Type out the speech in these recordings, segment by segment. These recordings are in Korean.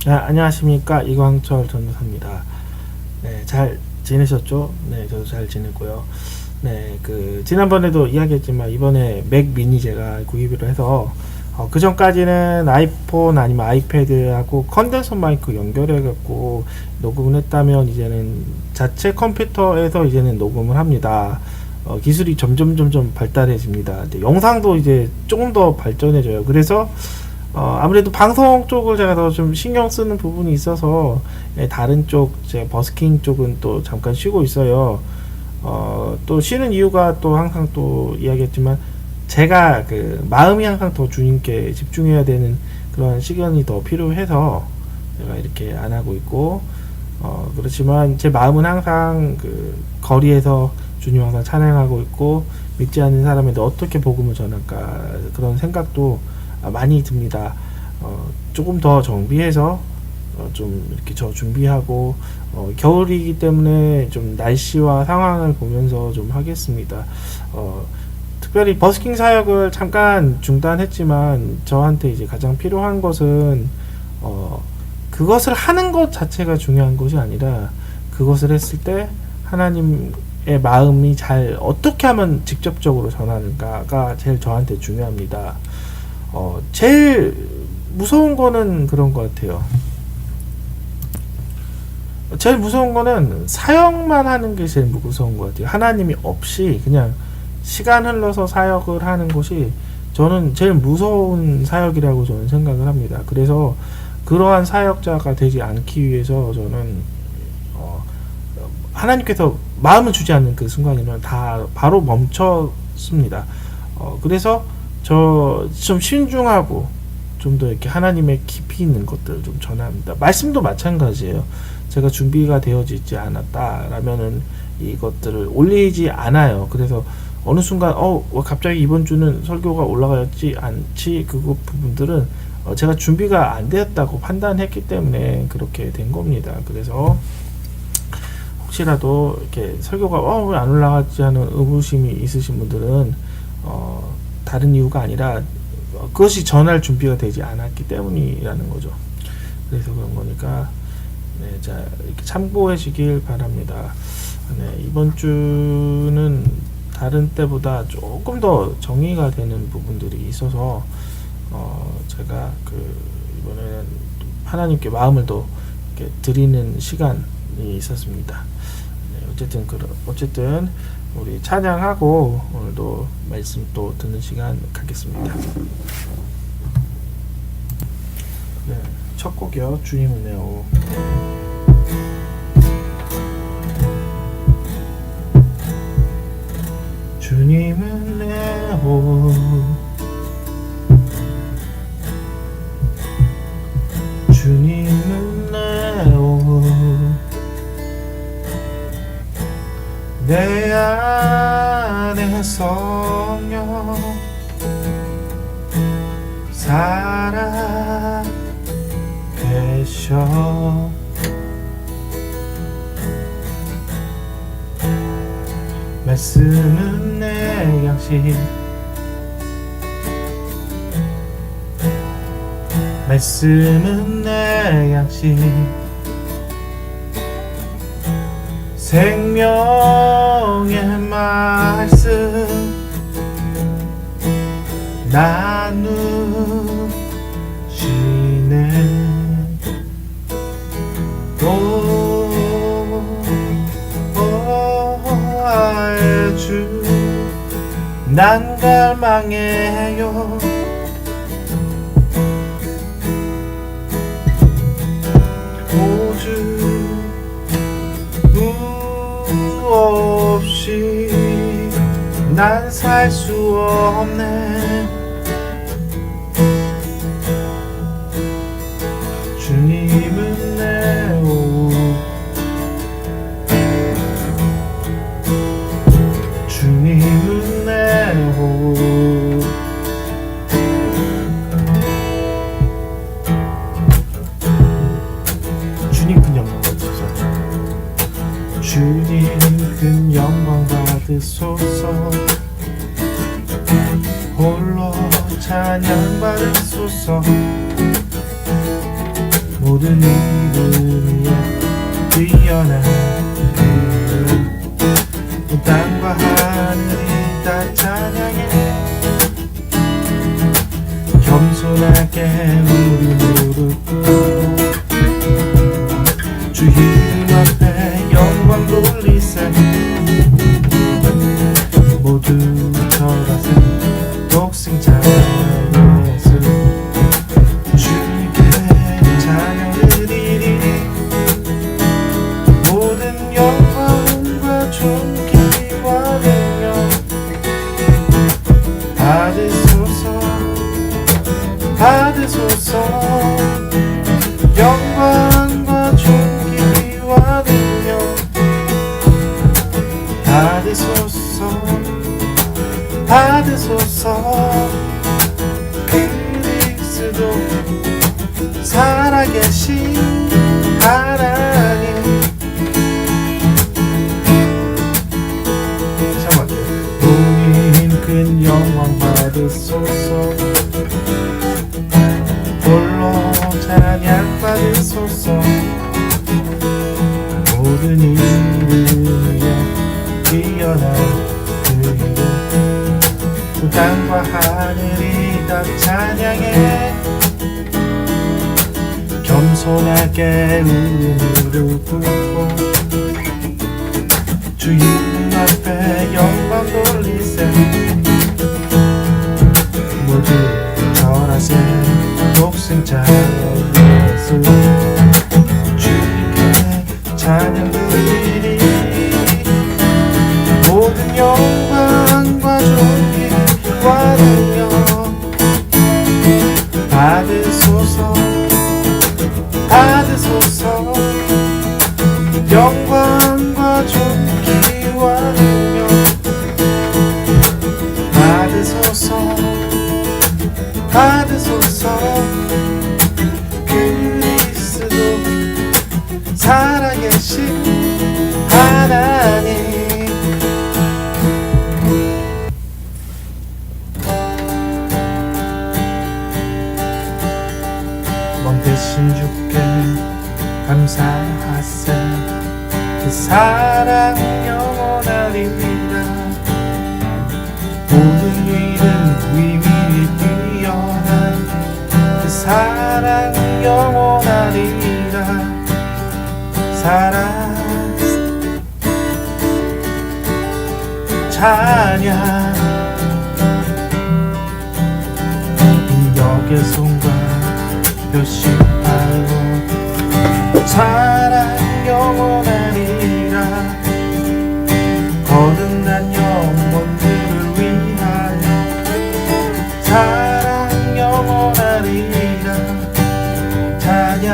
안녕하십니까, 이광철 전도사입니다. 네, 잘 지내셨죠? 네, 저도 잘 지내고요. 네, 지난번에도 이야기했지만 이번에 맥 미니 제가 구입을 해서 그 전까지는 아이폰 아니면 아이패드하고 컨덴서 마이크 연결해 갖고 녹음을 했다면, 이제는 자체 컴퓨터에서 이제는 녹음을 합니다. 기술이 점점 발달해집니다. 영상도 이제 조금 더 발전해져요. 그래서 아무래도 방송 쪽을 제가 더 좀 신경 쓰는 부분이 있어서, 다른 쪽, 제 버스킹 쪽은 또 잠깐 쉬고 있어요. 또 쉬는 이유가, 또 항상 또 이야기했지만, 제가 마음이 항상 더 주님께 집중해야 되는 그런 시간이 더 필요해서 제가 이렇게 안 하고 있고, 그렇지만 제 마음은 항상 거리에서 주님 항상 찬양하고 있고, 믿지 않는 사람에게 어떻게 복음을 전할까, 그런 생각도 많이 듭니다. 조금 더 정비해서 좀 이렇게 저 준비하고, 겨울이기 때문에 좀 날씨와 상황을 보면서 좀 하겠습니다. 특별히 버스킹 사역을 잠깐 중단했지만, 저한테 이제 가장 필요한 것은 그것을 하는 것 자체가 중요한 것이 아니라, 그것을 했을 때 하나님의 마음이 잘 어떻게 하면 직접적으로 전하는가가 제일 저한테 중요합니다. 제일 무서운 거는 그런 것 같아요. 제일 무서운 거는 사역만 하는 게 제일 무서운 것 같아요. 하나님이 없이 그냥 시간 흘러서 사역을 하는 것이 저는 제일 무서운 사역이라고 저는 생각을 합니다. 그래서 그러한 사역자가 되지 않기 위해서 저는 하나님께서 마음을 주지 않는 그 순간이면 다 바로 멈췄습니다. 그래서 저 좀 신중하고 좀 더 이렇게 하나님의 깊이 있는 것들을 좀 전합니다. 말씀도 마찬가지예요. 제가 준비가 되어지지 않았다라면은 이것들을 올리지 않아요. 그래서 어느 순간 갑자기 이번 주는 설교가 올라가지 않지, 그거 부분들은 제가 준비가 안 되었다고 판단했기 때문에 그렇게 된 겁니다. 그래서 혹시라도 이렇게 설교가 왜 안 올라가지 하는 의구심이 있으신 분들은 다른 이유가 아니라 그것이 전할 준비가 되지 않았기 때문이라는 거죠. 그래서 그런 거니까, 네, 자, 이렇게 참고하시길 바랍니다. 네, 이번 주는 다른 때보다 조금 더 정의가 되는 부분들이 있어서 제가 이번에는 하나님께 마음을 더 이렇게 드리는 시간이 있었습니다. 네, 어쨌든 우리 찬양하고 오늘도 말씀 또 듣는 시간 갖겠습니다. 네, 첫 곡이요, 주님은 내 오. 주님은 내 오, 주님은 내 오, 내 안에 성령 살아 계셔. 말씀은 내 양식, 말씀은 내 양식, 생명의 말씀 나누시네. 주, 난 갈망해요. 오주 없이 난 살 수 없네. 주님은 내 옷, 주님은 내 옷, 주님 큰 영광 받으소서. 주님 큰 영광 받으소서. 홀로 찬양 받으소서. 모든 이름 위에 뛰어난 그 땅과 하늘이 다 찬양해. 겸손하게 우리 무릎 꿇고 주 이름 앞에 영광 돌리세. 모두 절하세. 독생자 예수 주께 찬양 드리리. 모든 영광과 존귀와 능력 받으소서. 영광과 존귀와 능력 받으소서. 그리스도 살아계신 하나님. 우린 큰 영광 받으소서. 홀로 찬양 받으소서. 모든 이름 위에 뛰어난 그 이름 그 땅과 하늘이 다 찬양해. 겸손하게 무릎 꿇고 주 이름 앞에 영광 돌리세. 모두 절하세. 독생자 예수 주께 찬양 드리리. 모든 영광과 존귀와 능력 받으소서. 영광과 존귀와 능력 받으소서. 그리스도 살아계신 하나님. 왕 대신 주께 감사하세. 그 사랑 영원하리라. 모든 이름 위위 뛰어난 그 사랑 영원하리라. 사랑 찬양 인격의 손과 표시하고 사랑 영원하리라. 거듭난 영혼들을 위하여 사랑 영원하리라. 찬양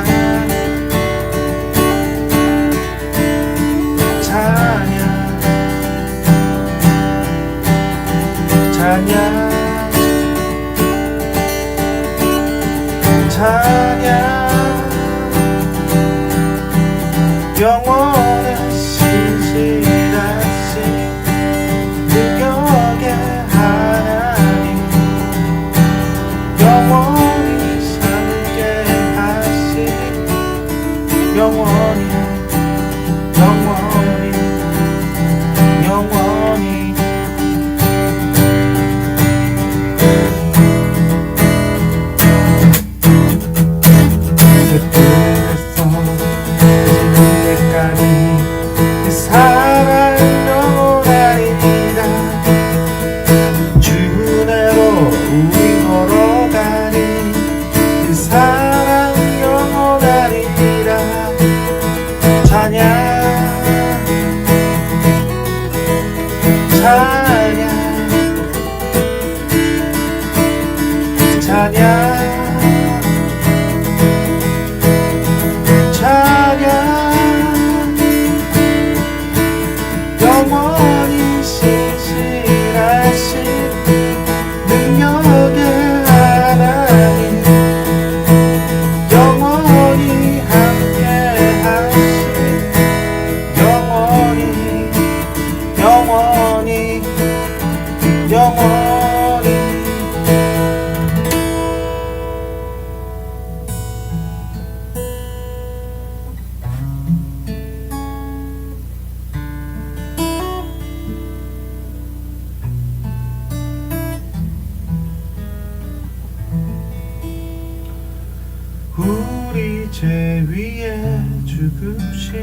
영원한 신실하신 능력의 하나님. 영원히 살게 하신 영원히 영원히 신실하신 능력의 하나님. 영원히 함께하신 영원히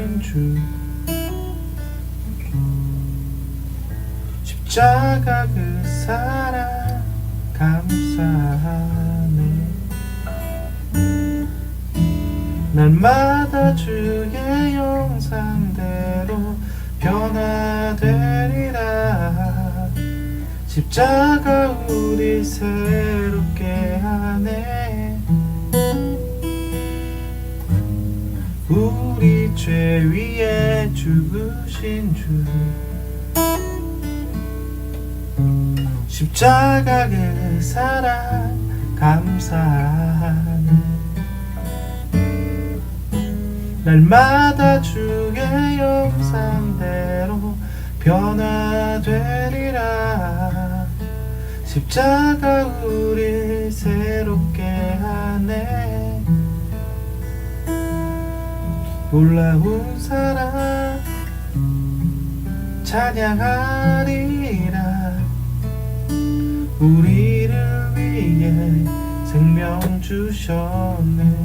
주신 주 십자가 그 사랑 감사하네. 날마다 주의 형상대로 변화되리라. 십자가 우리 새롭게 하네. 우리 죄 위에 죽으신 주 십자가 그 사랑 감사하네. 날마다 주의 형상대로 변화되리라. 십자가 우리 새롭게 하네. 놀라운 사랑 찬양하리라. 우리를 위해 생명 주셨네.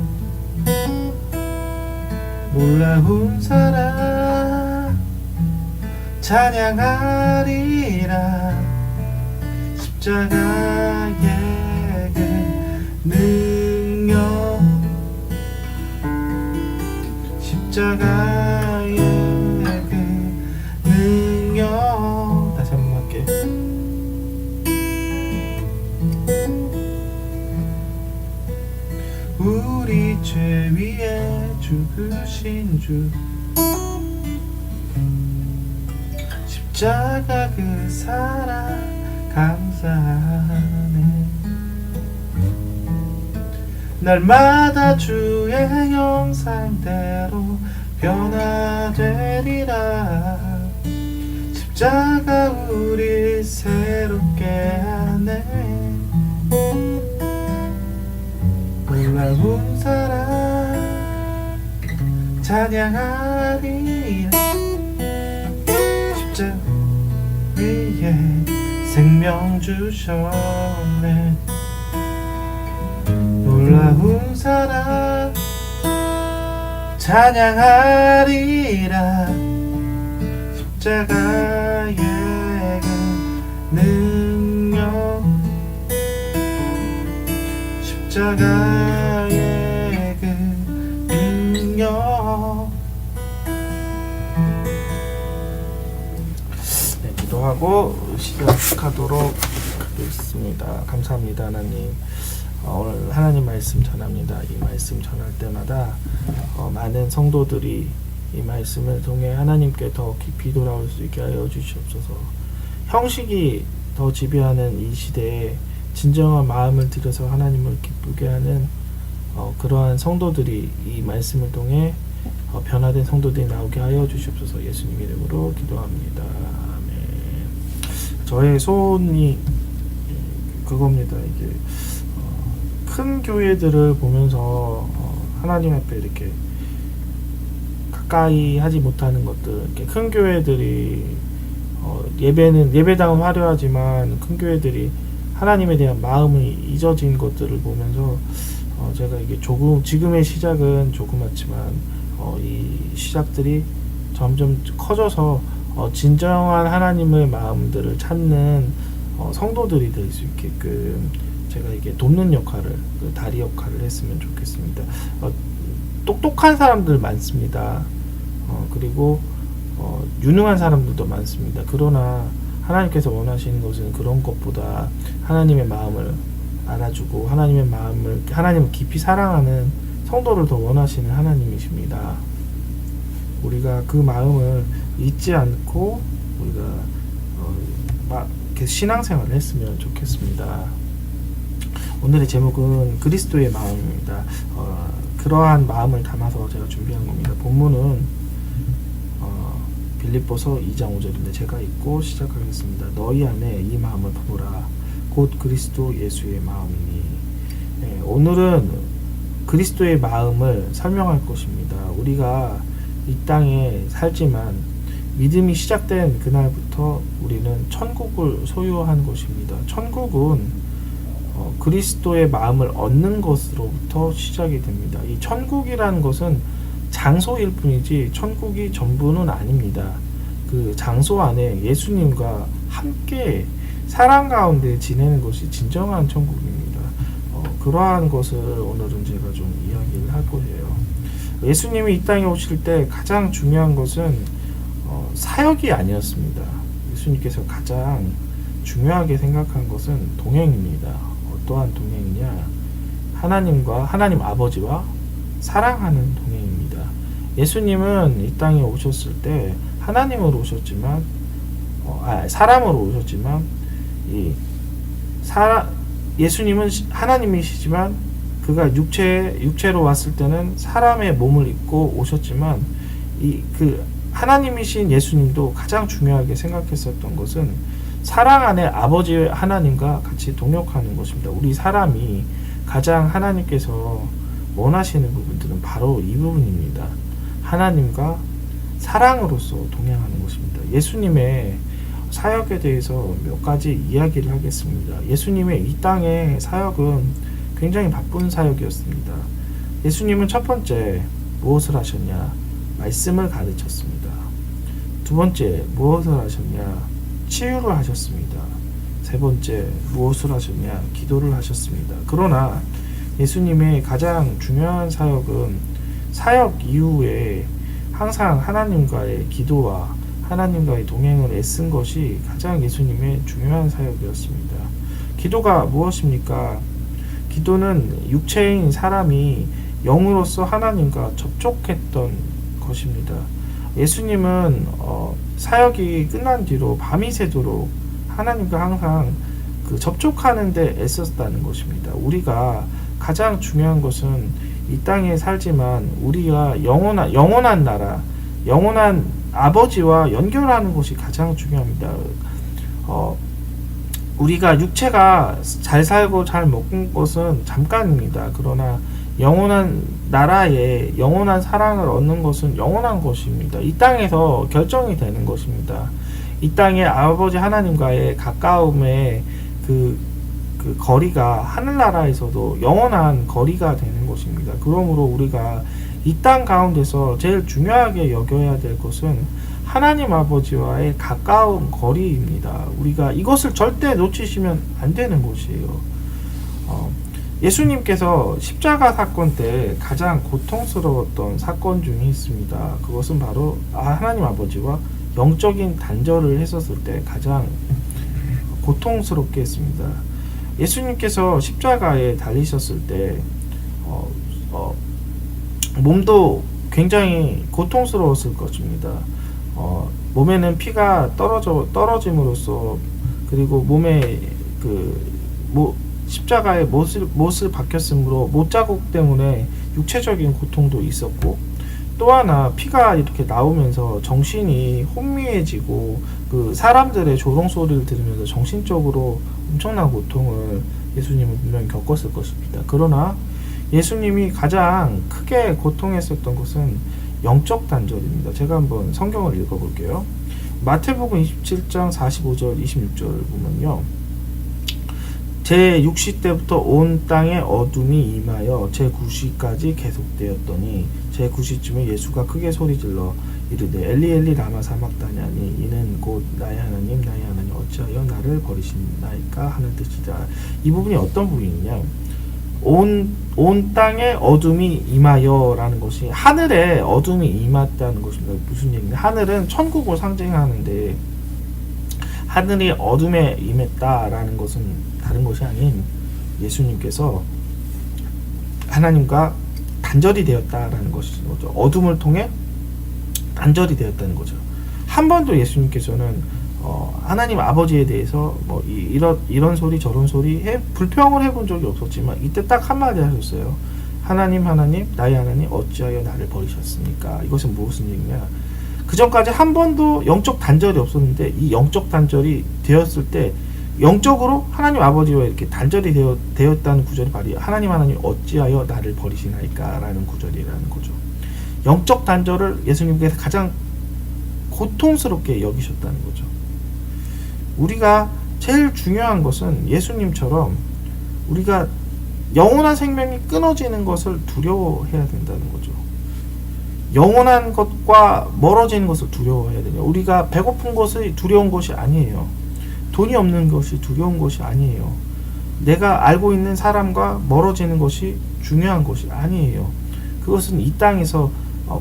놀라운 사랑 찬양하리라. 십자가의 그 능력 십자가의 그 능력 다시 한번 할게. 우리 죄 위에 죽으신 주 십자가 그 사랑 감사하네. 날마다 주의 형상대로 변화되리라. 십자가 우리 새롭게 하네. 놀라운 사랑 찬양하리라. 십자가 위에 생명 주셨네. 놀라운 사랑 찬양하리라. 십자가의 그 능력 십자가의 그 능력. 네, 기도하고 시작하도록 하겠습니다. 감사합니다 하나님. 오늘 하나님 말씀 전합니다. 이 말씀 전할 때마다 많은 성도들이 이 말씀을 통해 하나님께 더 깊이 돌아올 수 있게 하여 주시옵소서. 형식이 더 지배하는 이 시대에 진정한 마음을 들여서 하나님을 기쁘게 하는 그러한 성도들이 이 말씀을 통해 변화된 성도들이 나오게 하여 주시옵소서. 예수님 이름으로 기도합니다. 아멘. 저의 소원이 그겁니다. 이게 큰 교회들을 보면서 하나님 앞에 이렇게 가까이 하지 못하는 것들, 이렇게 큰 교회들이 예배당은 화려하지만 큰 교회들이 하나님에 대한 마음이 잊어진 것들을 보면서 제가 이게 지금의 시작은 조그맣지만 이 시작들이 점점 커져서 진정한 하나님의 마음들을 찾는 성도들이 될 수 있게끔 제가 이게 돕는 역할을, 다리 역할을 했으면 좋겠습니다. 똑똑한 사람들 많습니다. 그리고 유능한 사람들도 많습니다. 그러나 하나님께서 원하시는 것은 그런 것보다 하나님의 마음을 알아주고 하나님을 깊이 사랑하는 성도를 더 원하시는 하나님이십니다. 우리가 그 마음을 잊지 않고 우리가 신앙생활을 했으면 좋겠습니다. 오늘의 제목은 그리스도의 마음입니다. 그러한 마음을 담아서 제가 준비한 겁니다. 본문은 빌립보서 2장 5절인데 제가 읽고 시작하겠습니다. 너희 안에 이 마음을 품으라. 곧 그리스도 예수의 마음이니. 네, 오늘은 그리스도의 마음을 설명할 것입니다. 우리가 이 땅에 살지만 믿음이 시작된 그날부터 우리는 천국을 소유한 것입니다. 천국은 그리스도의 마음을 얻는 것으로부터 시작이 됩니다. 이 천국이라는 것은 장소일 뿐이지 천국이 전부는 아닙니다. 그 장소 안에 예수님과 함께 사랑 가운데 지내는 것이 진정한 천국입니다. 그러한 것을 오늘은 제가 좀 이야기를 할 거예요. 예수님이 이 땅에 오실 때 가장 중요한 것은 사역이 아니었습니다. 예수님께서 가장 중요하게 생각한 것은 동행입니다. 어떠한 동행이냐? 하나님 아버지와 사랑하는 동행입니다. 예수님은 이 땅에 오셨을 때 하나님으로 오셨지만 사람으로 오셨지만 예수님은 하나님이시지만 그가 육체로 왔을 때는 사람의 몸을 입고 오셨지만 그 하나님이신 예수님도 가장 중요하게 생각했었던 것은 사랑 안에 아버지 하나님과 같이 동역하는 것입니다. 우리 사람이 가장 하나님께서 원하시는 부분들은 바로 이 부분입니다. 하나님과 사랑으로서 동행하는 것입니다. 예수님의 사역에 대해서 몇 가지 이야기를 하겠습니다. 예수님의 이 땅의 사역은 굉장히 바쁜 사역이었습니다. 예수님은 첫 번째 무엇을 하셨냐? 말씀을 가르쳤습니다. 두 번째 무엇을 하셨냐? 치유를 하셨습니다. 세 번째 무엇을 하셨냐? 기도를 하셨습니다. 그러나 예수님의 가장 중요한 사역은 사역 이후에 항상 하나님과의 기도와 하나님과의 동행을 애쓴 것이 가장 예수님의 중요한 사역이었습니다. 기도가 무엇입니까? 기도는 육체인 사람이 영으로서 하나님과 접촉했던 것입니다. 예수님은 사역이 끝난 뒤로 밤이 새도록 하나님과 항상 그 접촉하는 데 애썼다는 것입니다. 우리가 가장 중요한 것은 이 땅에 살지만 우리가 영원한 나라, 영원한 아버지와 연결하는 것이 가장 중요합니다. 우리가 육체가 잘 살고 잘 먹는 것은 잠깐입니다. 그러나 영원한 나라에 영원한 사랑을 얻는 것은 영원한 것입니다. 이 땅에서 결정이 되는 것입니다. 이 땅의 아버지 하나님과의 가까움의 그 거리가 하늘나라에서도 영원한 거리가 되는 것입니다. 그러므로 우리가 이 땅 가운데서 제일 중요하게 여겨야 될 것은 하나님 아버지와의 가까운 거리입니다. 우리가 이것을 절대 놓치시면 안 되는 것이에요. 예수님께서 십자가 사건 때 가장 고통스러웠던 사건 중에 있습니다. 그것은 바로 하나님 아버지와 영적인 단절을 했었을 때 가장 고통스럽게 했습니다. 예수님께서 십자가에 달리셨을 때 몸도 굉장히 고통스러웠을 것입니다. 몸에는 피가 떨어짐으로써 그리고 몸에 십자가에 못을 박혔으므로 못자국 때문에 육체적인 고통도 있었고 또 하나 피가 이렇게 나오면서 정신이 혼미해지고 그 사람들의 조롱 소리를 들으면서 정신적으로 엄청난 고통을 예수님은 분명히 겪었을 것입니다. 그러나 예수님이 가장 크게 고통했었던 것은 영적 단절입니다. 제가 한번 성경을 읽어볼게요. 마태복음 27장 45절 26절을 보면요. 제6시 때부터 온 땅에 어둠이 임하여 제9시까지 계속되었더니 제9시쯤에 예수가 크게 소리질러 이르되 엘리 엘리 라마 사막다니 하니 이는 곧 나의 하나님 어찌하여 나를 버리시나이까 하는 뜻이다. 이 부분이 어떤 부분이냐? 온 땅에 어둠이 임하여 라는 것이 하늘에 어둠이 임했다는 것입니다. 무슨 얘기냐? 하늘은 천국을 상징하는데 하늘이 어둠에 임했다라는 것은 다른 것이 아닌 예수님께서 하나님과 단절이 되었다라는 것이죠. 어둠을 통해 단절이 되었다는 거죠. 한 번도 예수님께서는 하나님 아버지에 대해서 이런 소리 저런 소리 불평을 해본 적이 없었지만 이때 딱 한마디 하셨어요. 하나님 나의 하나님 어찌하여 나를 버리셨습니까? 이것은 무슨 얘기냐? 그 전까지 한 번도 영적 단절이 없었는데 이 영적 단절이 되었을 때 영적으로 하나님 아버지와 이렇게 단절이 되었다는 구절이 바로 하나님 어찌하여 나를 버리시나이까 라는 구절이라는 거죠. 영적 단절을 예수님께서 가장 고통스럽게 여기셨다는 거죠. 우리가 제일 중요한 것은 예수님처럼 우리가 영원한 생명이 끊어지는 것을 두려워해야 된다는 거죠. 영원한 것과 멀어지는 것을 두려워해야 되냐. 우리가 배고픈 것이 두려운 것이 아니에요. 돈이 없는 것이 두려운 것이 아니에요. 내가 알고 있는 사람과 멀어지는 것이 중요한 것이 아니에요. 그것은 이 땅에서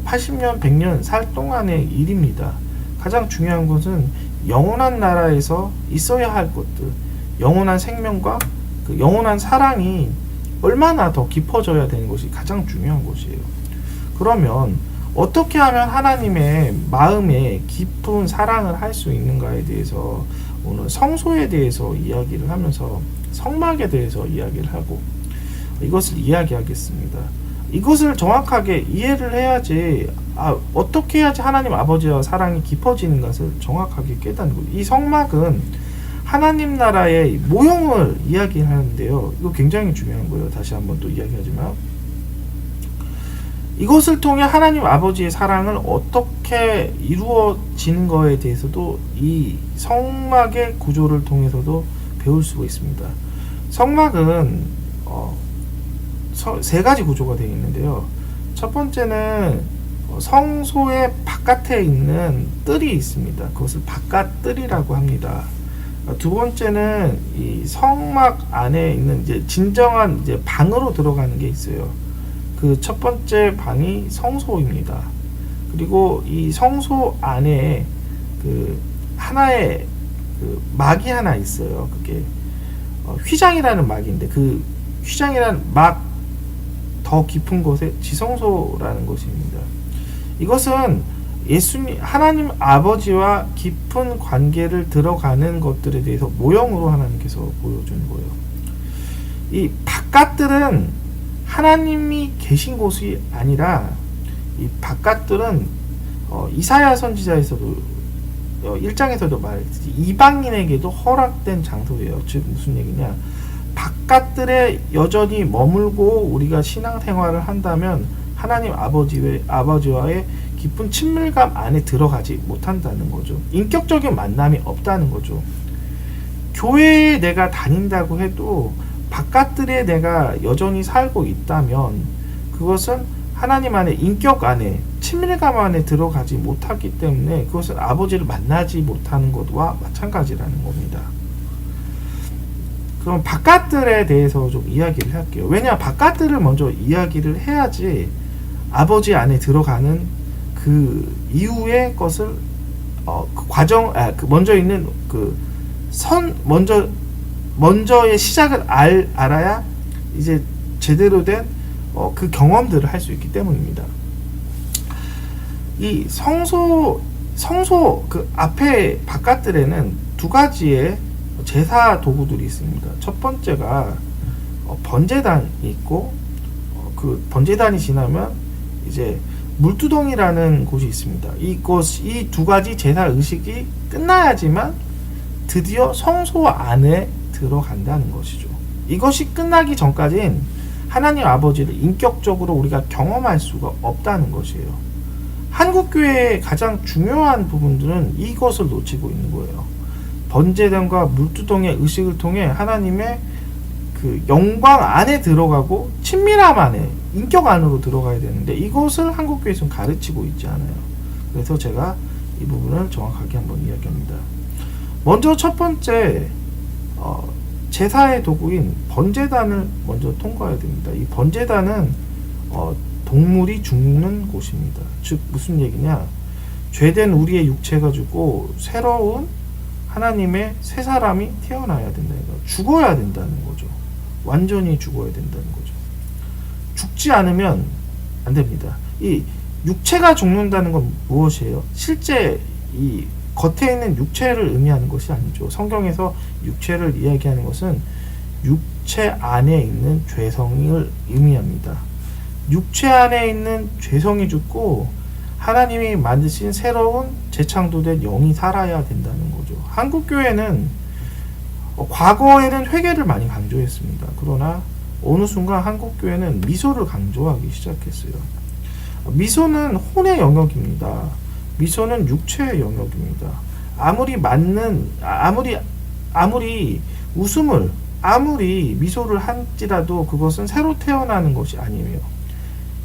80년, 100년 살 동안의 일입니다. 가장 중요한 것은 영원한 나라에서 있어야 할 것들, 영원한 생명과 그 영원한 사랑이 얼마나 더 깊어져야 되는 것이 가장 중요한 것이에요. 그러면 어떻게 하면 하나님의 마음에 깊은 사랑을 할 수 있는가에 대해서 오늘 성소에 대해서 이야기를 하면서 성막에 대해서 이야기를 하고 이것을 이야기하겠습니다. 이것을 정확하게 이해를 해야지 어떻게 해야지 하나님 아버지와 사랑이 깊어지는 것을 정확하게 깨닫는 거예요. 이 성막은 하나님 나라의 모형을 이야기하는데요. 이거 굉장히 중요한 거예요. 다시 한번 또 이야기하지만 이것을 통해 하나님 아버지의 사랑을 어떻게 이루어지는 거에 대해서도 이 성막의 구조를 통해서도 배울 수가 있습니다. 성막은 세 가지 구조가 되어 있는데요. 첫 번째는 성소의 바깥에 있는 뜰이 있습니다. 그것을 바깥뜰이라고 합니다. 두 번째는 이 성막 안에 있는 이제 진정한 이제 방으로 들어가는 게 있어요. 그 첫 번째 방이 성소입니다. 그리고 이 성소 안에 그 하나의 그 막이 하나 있어요. 그게 휘장이라는 막인데 그 휘장이라는 막 더 깊은 곳에 지성소라는 것입니다. 이것은 예수님 하나님 아버지와 깊은 관계를 들어가는 것들에 대해서 모형으로 하나님께서 보여주는 거예요. 이 바깥들은 하나님이 계신 곳이 아니라 이 바깥들은 이사야 선지자에서도 1장에서도 말했듯이 이방인에게도 허락된 장소예요. 즉 무슨 얘기냐, 바깥들에 여전히 머물고 우리가 신앙생활을 한다면 하나님 아버지와의 깊은 친밀감 안에 들어가지 못한다는 거죠. 인격적인 만남이 없다는 거죠. 교회에 내가 다닌다고 해도 바깥들에 내가 여전히 살고 있다면 그것은 하나님 안에 인격 안에 친밀감 안에 들어가지 못하기 때문에 그것은 아버지를 만나지 못하는 것과 마찬가지라는 겁니다. 그럼 바깥들에 대해서 좀 이야기를 할게요. 왜냐, 바깥들을 먼저 이야기를 해야지 아버지 안에 들어가는 그 이후의 것을 그 과정, 먼저 있는 그 먼저의 시작을 알아야 이제 제대로 된 그 경험들을 할 수 있기 때문입니다. 이 성소 그 앞에 바깥들에는 두 가지의 제사 도구들이 있습니다. 첫 번째가 번제단이 있고 그 번제단이 지나면 이제 물두덩이라는 곳이 있습니다. 이 두 가지 제사 의식이 끝나야지만 드디어 성소 안에 들어간다는 것이죠. 이것이 끝나기 전까지는 하나님 아버지를 인격적으로 우리가 경험할 수가 없다는 것이에요. 한국교회의 가장 중요한 부분들은 이것을 놓치고 있는 거예요. 번제단과 물두덩이의 의식을 통해 하나님의 그 영광 안에 들어가고 친밀함 안에 인격 안으로 들어가야 되는데 이것을 한국교회에서는 가르치고 있지 않아요. 그래서 제가 이 부분을 정확하게 한번 이야기합니다. 먼저 첫 번째 제사의 도구인 번제단을 먼저 통과해야 됩니다. 이 번제단은 동물이 죽는 곳입니다. 즉 무슨 얘기냐, 죄된 우리의 육체가 죽고 새로운 하나님의 새 사람이 태어나야 된다는 거죠. 죽어야 된다는 거죠. 완전히 죽어야 된다는 거죠. 죽지 않으면 안 됩니다. 이 육체가 죽는다는 건 무엇이에요? 실제 이 겉에 있는 육체를 의미하는 것이 아니죠. 성경에서 육체를 이야기하는 것은 육체 안에 있는 죄성을 의미합니다. 육체 안에 있는 죄성이 죽고 하나님이 만드신 새로운 재창조된 영이 살아야 된다는 거죠. 한국교회는 과거에는 회개를 많이 강조했습니다. 그러나 어느 순간 한국교회는 미소를 강조하기 시작했어요. 미소는 혼의 영역입니다. 미소는 육체의 영역입니다. 아무리 웃음을 아무리 미소를 할지라도 그것은 새로 태어나는 것이 아니에요.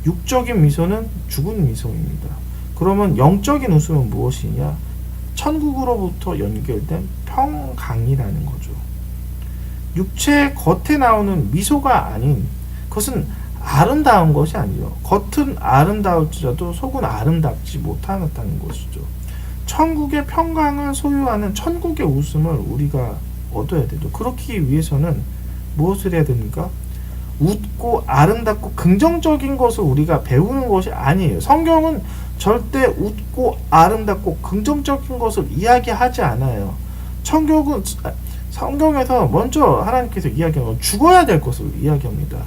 육적인 미소는 죽은 미소입니다. 그러면 영적인 웃음은 무엇이냐? 천국으로부터 연결된 평강이라는 거죠. 육체 겉에 나오는 미소가 아닌, 그것은 아름다운 것이 아니죠. 겉은 아름다울지라도 속은 아름답지 못하는 것이죠. 천국의 평강을 소유하는 천국의 웃음을 우리가 얻어야 되죠. 그렇기 위해서는 무엇을 해야 됩니까? 웃고 아름답고 긍정적인 것을 우리가 배우는 것이 아니에요. 성경은 절대 웃고 아름답고 긍정적인 것을 이야기하지 않아요. 성경에서 먼저 하나님께서 이야기하는 건 죽어야 될 것을 이야기합니다.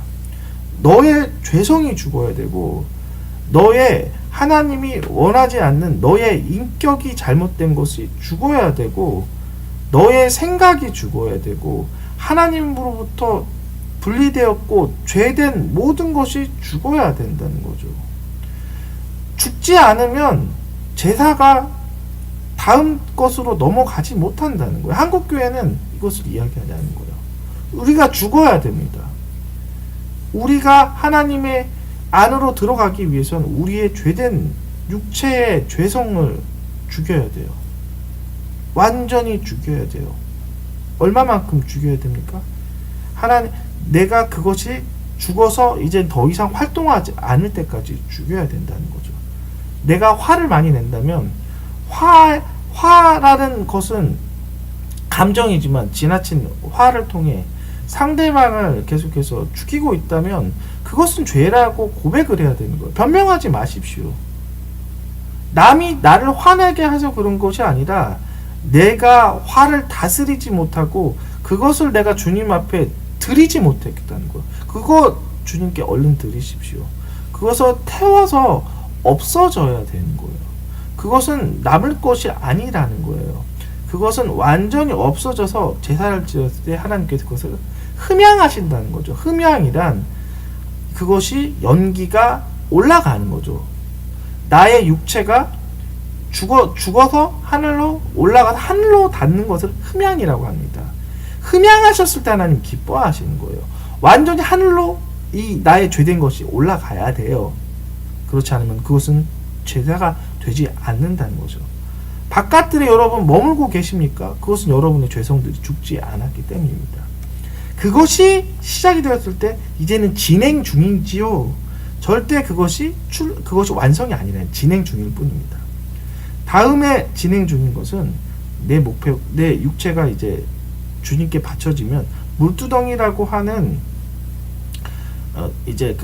너의 죄성이 죽어야 되고, 너의 하나님이 원하지 않는 너의 인격이 잘못된 것이 죽어야 되고, 너의 생각이 죽어야 되고, 하나님으로부터 분리되었고 죄된 모든 것이 죽어야 된다는 거죠. 죽지 않으면 제사가 다음 것으로 넘어가지 못한다는 거예요. 한국교회는 이것을 이야기하지 않는 거예요. 우리가 죽어야 됩니다. 우리가 하나님의 안으로 들어가기 위해서는 우리의 죄된 육체의 죄성을 죽여야 돼요. 완전히 죽여야 돼요. 얼마만큼 죽여야 됩니까? 내가 그것이 죽어서 이제 더 이상 활동하지 않을 때까지 죽여야 된다는 거죠. 내가 화를 많이 낸다면, 화라는 것은 감정이지만 지나친 화를 통해 상대방을 계속해서 죽이고 있다면 그것은 죄라고 고백을 해야 되는 거예요. 변명하지 마십시오. 남이 나를 화내게 해서 그런 것이 아니라 내가 화를 다스리지 못하고 그것을 내가 주님 앞에 드리지 못했다는 거예요. 그거 주님께 얼른 드리십시오. 그것을 태워서 없어져야 되는 거예요. 그것은 남을 것이 아니라는 거예요. 그것은 완전히 없어져서 제사를 지었을 때 하나님께서 그것을 흠양하신다는 거죠. 흠양이란 그것이 연기가 올라가는 거죠. 나의 육체가 죽어서 하늘로 올라가서 하늘로 닿는 것을 흠양이라고 합니다. 흠양하셨을 때 하나님 기뻐하시는 거예요. 완전히 하늘로 이 나의 죄된 것이 올라가야 돼요. 그렇지 않으면 그것은 제사가 되지 않는다는 거죠. 바깥들에 여러분 머물고 계십니까? 그것은 여러분의 죄성들이 죽지 않았기 때문입니다. 그것이 시작이 되었을 때 이제는 진행 중이지요. 절대 그것이 완성이 아니라 진행 중일 뿐입니다. 다음에 진행 중인 것은 내 목표, 내 육체가 이제 주님께 바쳐지면 물두덩이라고 하는 이제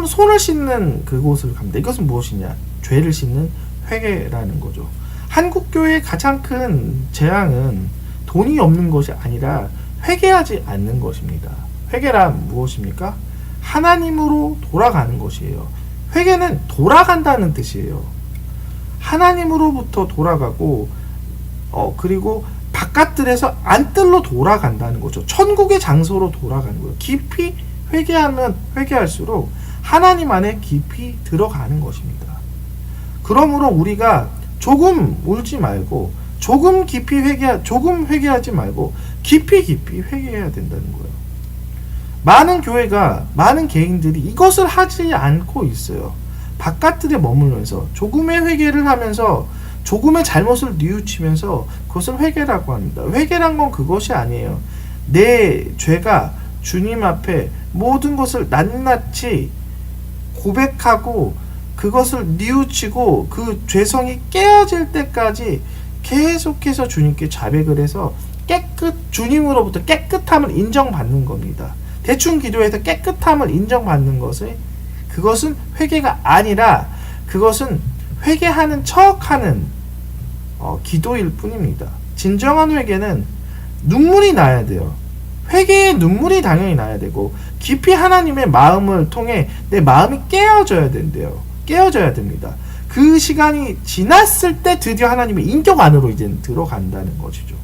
손을 씻는 그곳을 갑니다. 이것은 무엇이냐? 죄를 씻는 회개라는 거죠. 한국교회의 가장 큰 재앙은 돈이 없는 것이 아니라 회개하지 않는 것입니다. 회개란 무엇입니까? 하나님으로 돌아가는 것이에요. 회개는 돌아간다는 뜻이에요. 하나님으로부터 돌아가고 그리고 바깥들에서 안뜰로 돌아간다는 거죠. 천국의 장소로 돌아가는 거예요. 깊이 회개하면 회개할수록 하나님 안에 깊이 들어가는 것입니다. 그러므로 우리가 조금 울지 말고 조금 회개하지 말고 깊이 회개해야 된다는 거예요. 많은 교회가, 많은 개인들이 이것을 하지 않고 있어요. 바깥들에 머물면서 조금의 회개를 하면서 조금의 잘못을 뉘우치면서 그것을 회개라고 합니다. 회개란 건 그것이 아니에요. 내 죄가 주님 앞에 모든 것을 낱낱이 고백하고 그것을 뉘우치고 그 죄성이 깨어질 때까지 계속해서 주님께 자백을 해서 주님으로부터 깨끗함을 인정받는 겁니다. 대충 기도해서 깨끗함을 인정받는 그것은 회개가 아니라 그것은 회개하는 척하는 기도일 뿐입니다. 진정한 회개는 눈물이 나야 돼요. 회개의 눈물이 당연히 나야 되고 깊이 하나님의 마음을 통해 내 마음이 깨어져야 됩니다. 그 시간이 지났을 때 드디어 하나님의 인격 안으로 이제 들어간다는 것이죠.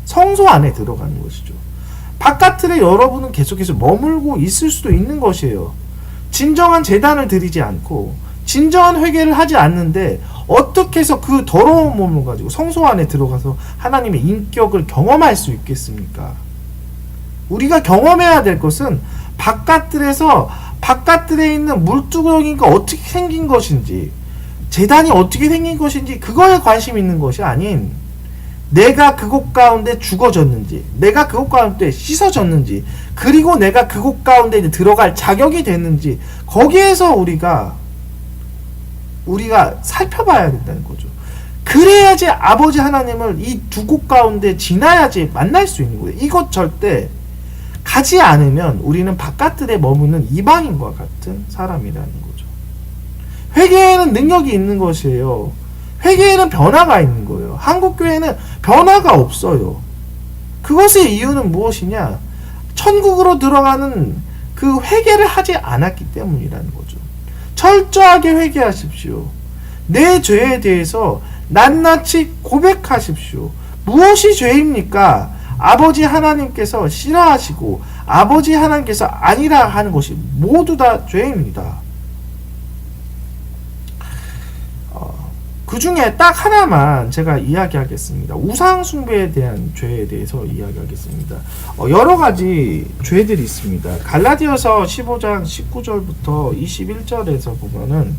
성소 안에 들어가는 것이죠. 바깥틀에 여러분은 계속해서 머물고 있을 수도 있는 것이에요. 진정한 제단을 드리지 않고 진정한 회개를 하지 않는데 어떻게 해서 그 더러운 몸을 가지고 성소 안에 들어가서 하나님의 인격을 경험할 수 있겠습니까? 우리가 경험해야 될 것은 바깥들에 있는 물두덩이가 어떻게 생긴 것인지, 재단이 어떻게 생긴 것인지 그거에 관심 있는 것이 아닌, 내가 그곳 가운데 죽어졌는지, 내가 그곳 가운데 씻어졌는지, 그리고 내가 그곳 가운데 이제 들어갈 자격이 됐는지, 거기에서 우리가 살펴봐야 된다는 거죠. 그래야지 아버지 하나님을 이 두 곳 가운데 지나야지 만날 수 있는 거예요. 이것 절대 가지 않으면 우리는 바깥들에 머무는 이방인과 같은 사람이라는 거죠. 회개에는 능력이 있는 것이에요. 회개에는 변화가 있는 거예요. 한국교회는 변화가 없어요. 그것의 이유는 무엇이냐? 천국으로 들어가는 그 회개를 하지 않았기 때문이라는 거죠. 철저하게 회개하십시오. 내 죄에 대해서 낱낱이 고백하십시오. 무엇이 죄입니까? 아버지 하나님께서 싫어하시고 아버지 하나님께서 아니라 하는 것이 모두 다 죄입니다. 그 중에 딱 하나만 제가 이야기하겠습니다. 우상 숭배에 대한 죄에 대해서 이야기하겠습니다. 여러 가지 죄들이 있습니다. 갈라디아서 15장 19절부터 21절에서 보면은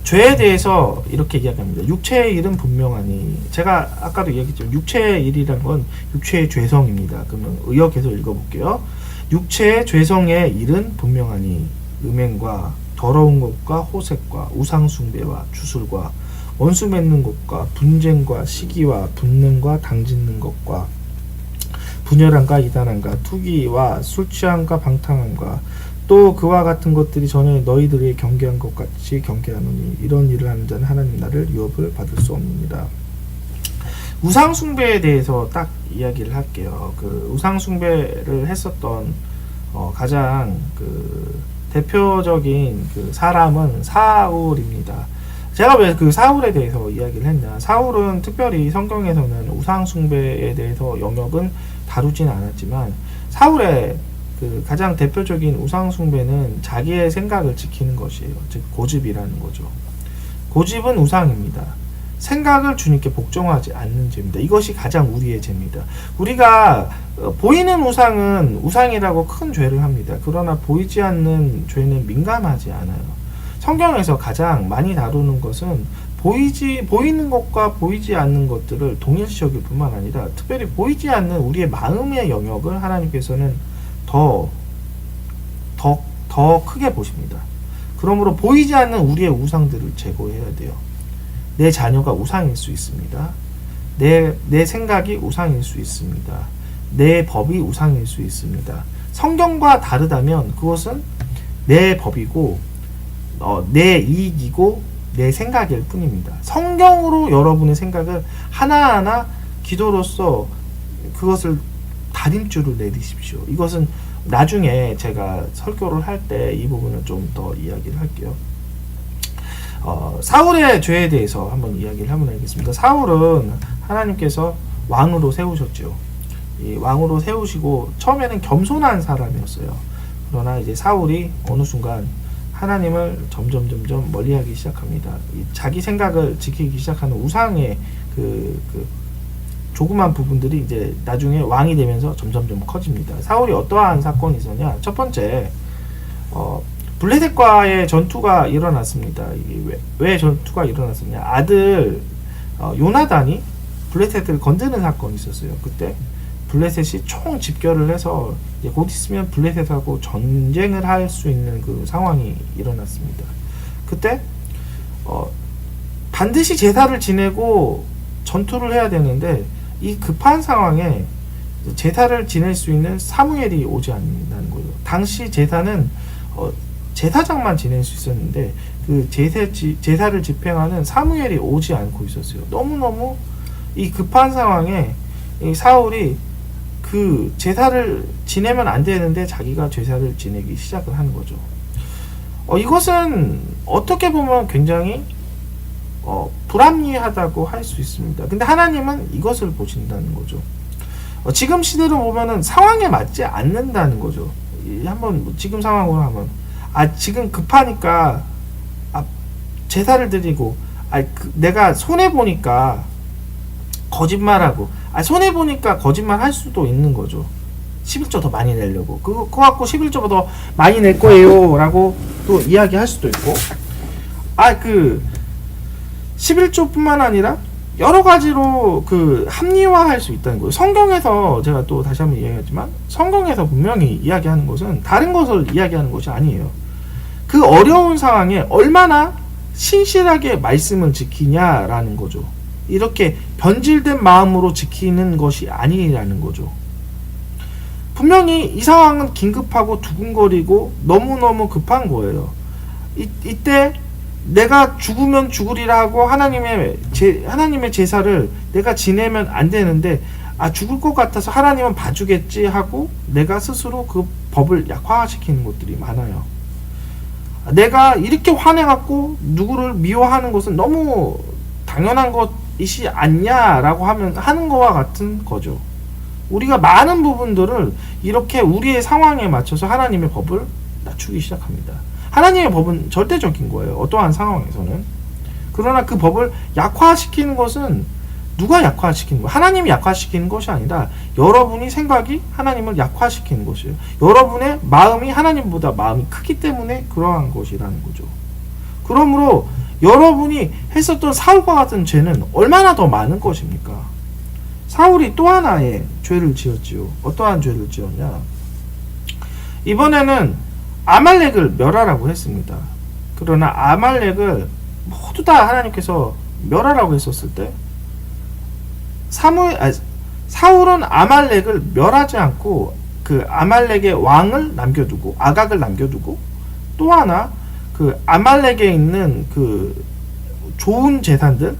죄에 대해서 이렇게 이야기합니다. 육체의 일은 분명하니, 제가 아까도 이야기했지만 육체의 일이란 건 육체의 죄성입니다. 그러면 의역해서 읽어볼게요. 육체의 죄성의 일은 분명하니 음행과 더러운 것과 호색과 우상 숭배와 주술과 원수 맺는 것과 분쟁과 시기와 분능과 당짓는 것과 분열함과 이단함과 투기와 술 취함과 방탕함과 또 그와 같은 것들이 전에 너희들의 경계한 것 같이 경계하노니 이런 일을 하는 자는 하나님 나라를 유업을 받을 수 없느니라. 우상 숭배에 대해서 딱 이야기를 할게요. 그 우상 숭배를 했었던 가장 그 대표적인 그 사람은 사울입니다. 제가 왜 그 사울에 대해서 이야기를 했냐? 사울은 특별히 성경에서는 우상 숭배에 대해서 영역은 다루진 않았지만, 사울의 그 가장 대표적인 우상 숭배는 자기의 생각을 지키는 것이에요. 즉 고집이라는 거죠. 고집은 우상입니다. 생각을 주님께 복종하지 않는 죄입니다. 이것이 가장 우리의 죄입니다. 우리가 보이는 우상은 우상이라고 큰 죄를 합니다. 그러나 보이지 않는 죄는 민감하지 않아요. 성경에서 가장 많이 다루는 것은 보이는 것과 보이지 않는 것들을 동일시여길 뿐만 아니라 특별히 보이지 않는 우리의 마음의 영역을 하나님께서는 더 크게 보십니다. 그러므로 보이지 않는 우리의 우상들을 제거해야 돼요. 내 자녀가 우상일 수 있습니다. 내 생각이 우상일 수 있습니다. 내 법이 우상일 수 있습니다. 성경과 다르다면 그것은 내 법이고 내 이익이고 내 생각일 뿐입니다. 성경으로 여러분의 생각을 하나하나 기도로서 그것을 다림줄을 내리십시오. 이것은 나중에 제가 설교를 할 때 이 부분을 좀 더 이야기를 할게요. 사울의 죄에 대해서 한번 이야기를 한번 하겠습니다. 사울은 하나님께서 왕으로 세우셨죠. 이 왕으로 세우시고 처음에는 겸손한 사람이었어요. 그러나 이제 사울이 어느 순간 하나님을 점점 멀리하기 시작합니다. 자기 생각을 지키기 시작하는 우상의 그 조그만 부분들이 이제 나중에 왕이 되면서 점점 커집니다. 사울이 어떠한 사건이 있었냐? 첫 번째, 블레셋과의 전투가 일어났습니다. 이게 왜 전투가 일어났었냐? 아들 요나단이 블레셋을 건드는 사건이 있었어요. 그때 블레셋이 총 집결을 해서 이제 곧 있으면 블레셋하고 전쟁을 할 수 있는 그 상황이 일어났습니다. 그때 반드시 제사를 지내고 전투를 해야 되는데 이 급한 상황에 제사를 지낼 수 있는 사무엘이 오지 않는다는 거예요. 당시 제사는 제사장만 지낼 수 있었는데 그 제사를 집행하는 사무엘이 오지 않고 있었어요. 너무너무 이 급한 상황에 이 사울이 그 제사를 지내면 안 되는데 자기가 제사를 지내기 시작을 하는 거죠. 이것은 어떻게 보면 굉장히 불합리하다고 할 수 있습니다. 근데 하나님은 이것을 보신다는 거죠. 지금 시대로 보면은 상황에 맞지 않는다는 거죠. 한번 지금 상황으로 하면 지금 급하니까 제사를 드리고 내가 손해 보니까 거짓말하고 손해 보니까 거짓말 할 수도 있는 거죠. 11조 더 많이 내려고 그거 갖고 11조보다 더 많이 낼 거예요 라고 또 이야기할 수도 있고, 11조뿐만 아니라 여러 가지로 합리화할 수 있다는 거예요. 성경에서 제가 또 다시 한번 이야기하지만 성경에서 분명히 이야기하는 것은 다른 것을 이야기하는 것이 아니에요. 그 어려운 상황에 얼마나 신실하게 말씀을 지키냐라는 거죠. 이렇게 변질된 마음으로 지키는 것이 아니라는 거죠. 분명히 이 상황은 긴급하고 두근거리고 너무너무 급한 거예요. 이때 내가 죽으면 죽으리라 하고 하나님의 제사를 내가 지내면 안 되는데, 죽을 것 같아서 하나님은 봐주겠지 하고 내가 스스로 그 법을 약화시키는 것들이 많아요. 내가 이렇게 화내갖고 누구를 미워하는 것은 너무 당연한 것이지 않냐라고 하는 거와 같은 거죠. 우리가 많은 부분들을 이렇게 우리의 상황에 맞춰서 하나님의 법을 낮추기 시작합니다. 하나님의 법은 절대적인 거예요. 어떠한 상황에서는. 그러나 그 법을 약화시키는 것은 누가 약화시키는 거예요? 하나님이 약화시키는 것이 아니라 여러분이 생각이 하나님을 약화시키는 것이에요. 여러분의 마음이 하나님보다 마음이 크기 때문에 그러한 것이라는 거죠. 그러므로 여러분이 했었던 사울과 같은 죄는 얼마나 더 많은 것입니까? 사울이 또 하나의 죄를 지었지요. 어떠한 죄를 지었냐? 이번에는 아말렉을 멸하라고 했습니다. 그러나 아말렉을 모두 다 하나님께서 멸하라고 했었을 때 사울은 아말렉을 멸하지 않고 그 아말렉의 왕을 남겨두고 아각을 남겨두고, 또 하나 그 아말렉에 있는 그 좋은 재산들,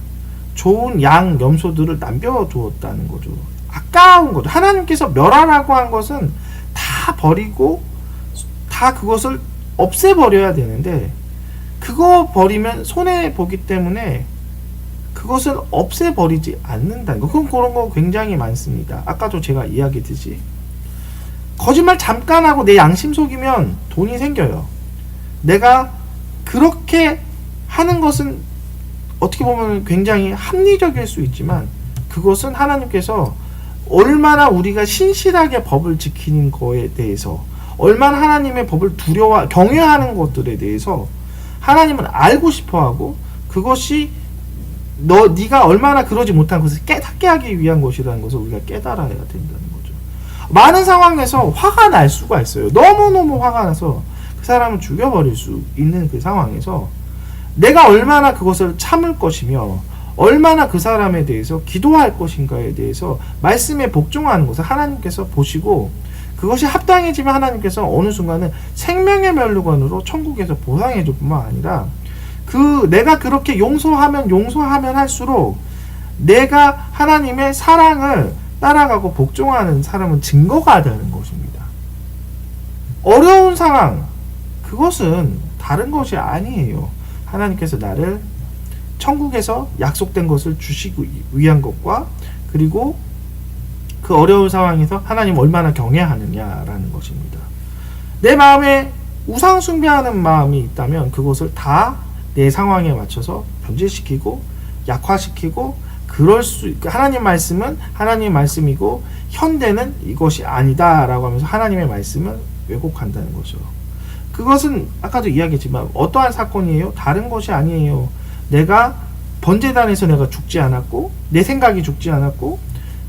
좋은 양 염소들을 남겨두었다는 거죠. 아까운 거죠. 하나님께서 멸하라고 한 것은 다 버리고 다 그것을 없애버려야 되는데, 그거 버리면 손해보기 때문에 그것을 없애버리지 않는다는 거. 그런 거 굉장히 많습니다. 아까도 제가 이야기했듯이 거짓말 잠깐 하고 내 양심 속이면 돈이 생겨요. 내가 그렇게 하는 것은 어떻게 보면 굉장히 합리적일 수 있지만, 그것은 하나님께서 얼마나 우리가 신실하게 법을 지키는 거에 대해서, 얼마나 하나님의 법을 경외하는 것들에 대해서 하나님은 알고 싶어하고, 그것이 네가 얼마나 그러지 못한 것을 깨닫게 하기 위한 것이라는 것을 우리가 깨달아야 된다는 거죠. 많은 상황에서 화가 날 수가 있어요. 너무너무 화가 나서 그 사람을 죽여버릴 수 있는 그 상황에서 내가 얼마나 그것을 참을 것이며 얼마나 그 사람에 대해서 기도할 것인가에 대해서 말씀에 복종하는 것을 하나님께서 보시고, 그것이 합당해지면 하나님께서 어느 순간은 생명의 면류관으로 천국에서 보상해 줄 뿐만 아니라, 내가 그렇게 용서하면 할수록 내가 하나님의 사랑을 따라가고 복종하는 사람은 증거가 되는 것입니다. 어려운 상황, 그것은 다른 것이 아니에요. 하나님께서 나를 천국에서 약속된 것을 주시기 위한 것과, 그리고 그 어려운 상황에서 하나님 얼마나 경외하느냐라는 것입니다. 내 마음에 우상 숭배하는 마음이 있다면 그것을 다 내 상황에 맞춰서 변질시키고 약화시키고, 그럴 수 있고, 하나님 말씀은 하나님 말씀이고 현대는 이것이 아니다라고 하면서 하나님의 말씀을 왜곡한다는 거죠. 그것은 아까도 이야기했지만 어떠한 사건이에요? 다른 것이 아니에요. 내가 번제단에서 내가 죽지 않았고, 내 생각이 죽지 않았고,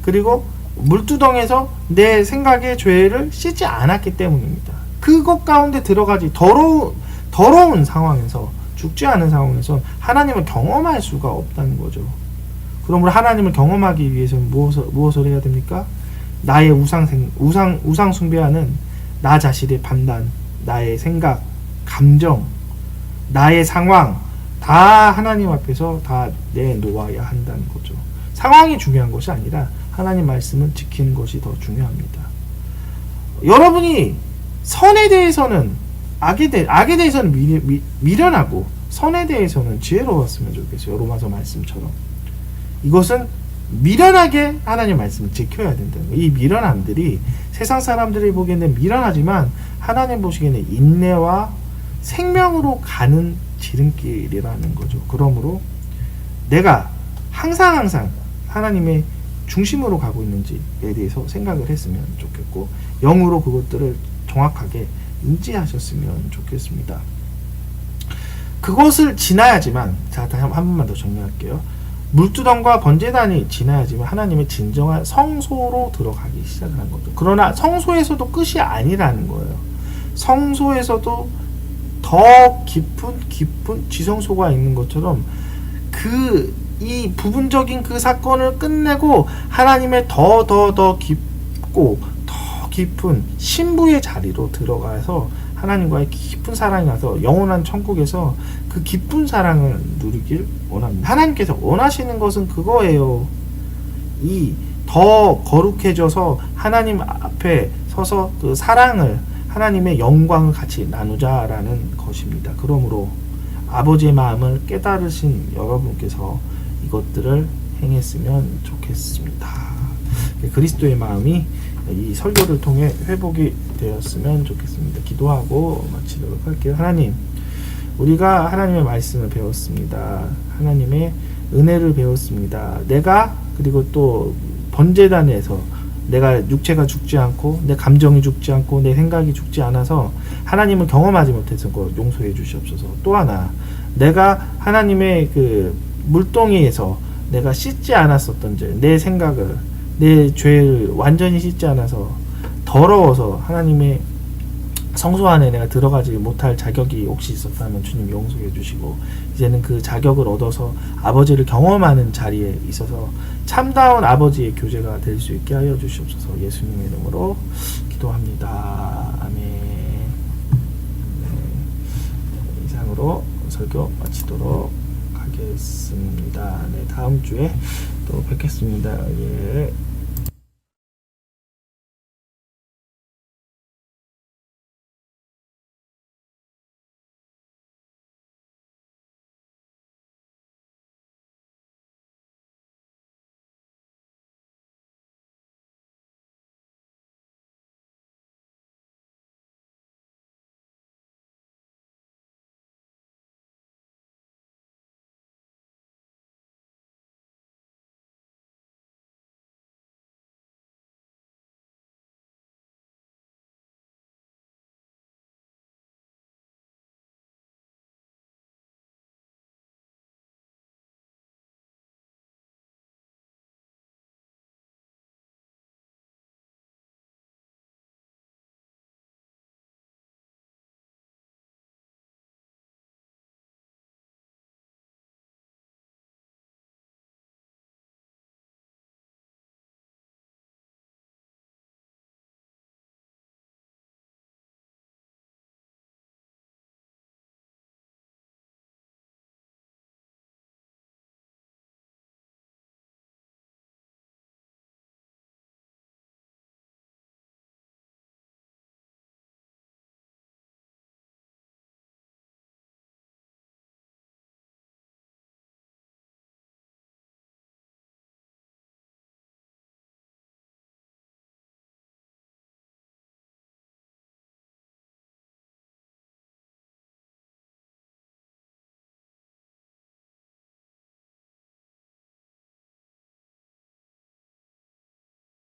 그리고 물두덩에서 내 생각의 죄를 씻지 않았기 때문입니다. 그것 가운데 들어가지 더러운 상황에서, 죽지 않은 상황에서 하나님을 경험할 수가 없다는 거죠. 그러므로 하나님을 경험하기 위해서는 무엇을 해야 됩니까? 나의 우상 숭배하는 나 자신의 판단, 나의 생각, 감정, 나의 상황 다 하나님 앞에서 다 내놓아야 한다는 거죠. 상황이 중요한 것이 아니라 하나님 말씀을 지키는 것이 더 중요합니다. 여러분이 선에 대해서는 악에 대해서는 미련하고 선에 대해서는 지혜로웠으면 좋겠어요. 로마서 말씀처럼. 이것은 미련하게 하나님 말씀을 지켜야 된다는 거예요. 이 미련함들이 세상 사람들이 보기에는 미련하지만 하나님 보시기에는 인내와 생명으로 가는 지름길이라는 거죠. 그러므로 내가 항상 하나님의 중심으로 가고 있는지에 대해서 생각을 했으면 좋겠고, 영으로 그것들을 정확하게 인지하셨으면 좋겠습니다. 그것을 지나야지만, 자, 다시 한 번만 더 정리할게요. 물두덩과 번제단이 지나야지만 하나님의 진정한 성소로 들어가기 시작하는 거죠. 그러나 성소에서도 끝이 아니라는 거예요. 성소에서도 더 깊은 지성소가 있는 것처럼 이 부분적인 그 사건을 끝내고 하나님의 더 깊고 더 깊은 신부의 자리로 들어가서 하나님과의 깊은 사랑이 나서 영원한 천국에서 그 깊은 사랑을 누리길 원합니다. 하나님께서 원하시는 것은 그거예요. 이 더 거룩해져서 하나님 앞에 서서 그 사랑을, 하나님의 영광을 같이 나누자라는 것입니다. 그러므로 아버지의 마음을 깨달으신 여러분께서 이것들을 행했으면 좋겠습니다. 그리스도의 마음이 이 설교를 통해 회복이 되었으면 좋겠습니다. 기도하고 마치도록 할게요. 하나님, 우리가 하나님의 말씀을 배웠습니다. 하나님의 은혜를 배웠습니다. 내가, 그리고 또 번제단에서 내가 육체가 죽지 않고 내 감정이 죽지 않고 내 생각이 죽지 않아서 하나님을 경험하지 못해서 용서해 주시옵소서. 또 하나, 내가 하나님의 그 물동이에서 내가 씻지 않았었던 죄, 내 생각을, 내 죄를 완전히 씻지 않아서 더러워서 하나님의 성소 안에 내가 들어가지 못할 자격이 혹시 있었다면 주님 용서해 주시고, 이제는 그 자격을 얻어서 아버지를 경험하는 자리에 있어서 참다운 아버지의 교제가 될 수 있게 하여 주시옵소서. 예수님의 이름으로 기도합니다. 아멘. 네, 이상으로 설교 마치도록 하겠습니다. 네, 다음 주에 또 뵙겠습니다. 예.